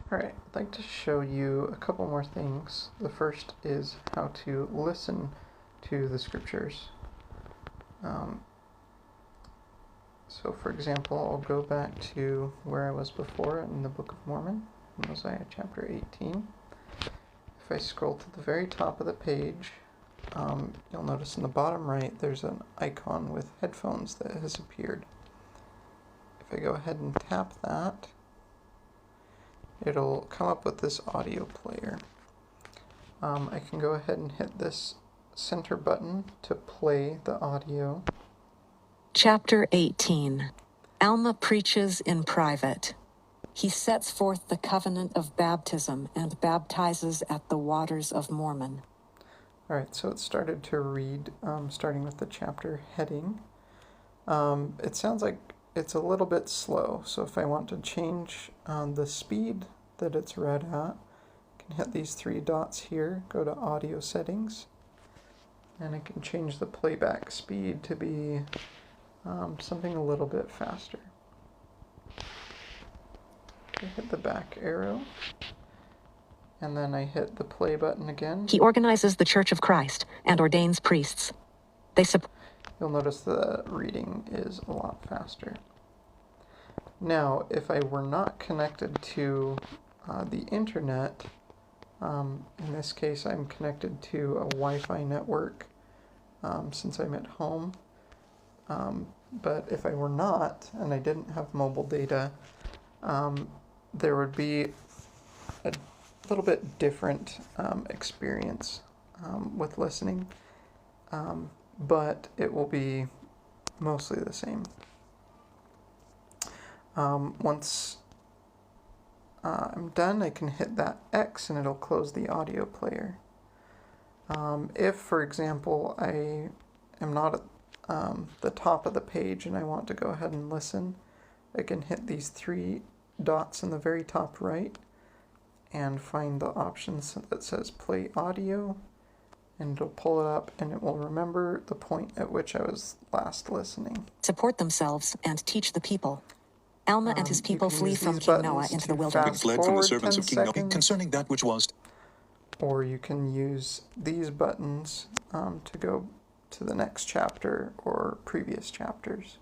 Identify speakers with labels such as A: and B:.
A: Alright, I'd like to show you a couple more things. The first is how to listen to the scriptures. So for example, I'll go back to where I was before in the Book of Mormon, Mosiah chapter 18. If I scroll to the very top of the page, you'll notice in the bottom right there's an icon with headphones that has appeared. If I go ahead and tap that, it'll come up with this audio player. I can go ahead and hit this center button to play the audio.
B: Chapter 18. Alma preaches in private. He sets forth the covenant of baptism and baptizes at the waters of Mormon.
A: Alright, so it started to read, starting with the chapter heading. It sounds like it's a little bit slow, so if I want to change the speed that it's read at, I can hit these three dots here, go to audio settings, and I can change the playback speed to be something a little bit faster. I hit the back arrow, and then I hit the play button again.
B: He organizes the Church of Christ and ordains priests.
A: You'll notice the reading is a lot faster. Now, if I were not connected to the internet, in this case I'm connected to a Wi-Fi network since I'm at home, but if I were not, and I didn't have mobile data, there would be a little bit different experience with listening, but it will be mostly the same. Once I'm done, I can hit that X and it'll close the audio player. If, for example, I am not at the top of the page and I want to go ahead and listen, I can hit these three dots in the very top right and find the options that says play audio, and it'll pull it up and it will remember the point at which I was last listening.
B: Support themselves and teach the people. Alma and his people flee from King Noah into the wilderness.
C: Fled from the servants of King Noah
A: concerning
C: that which was.
A: Or you can use these buttons to go to the next chapter or previous chapters.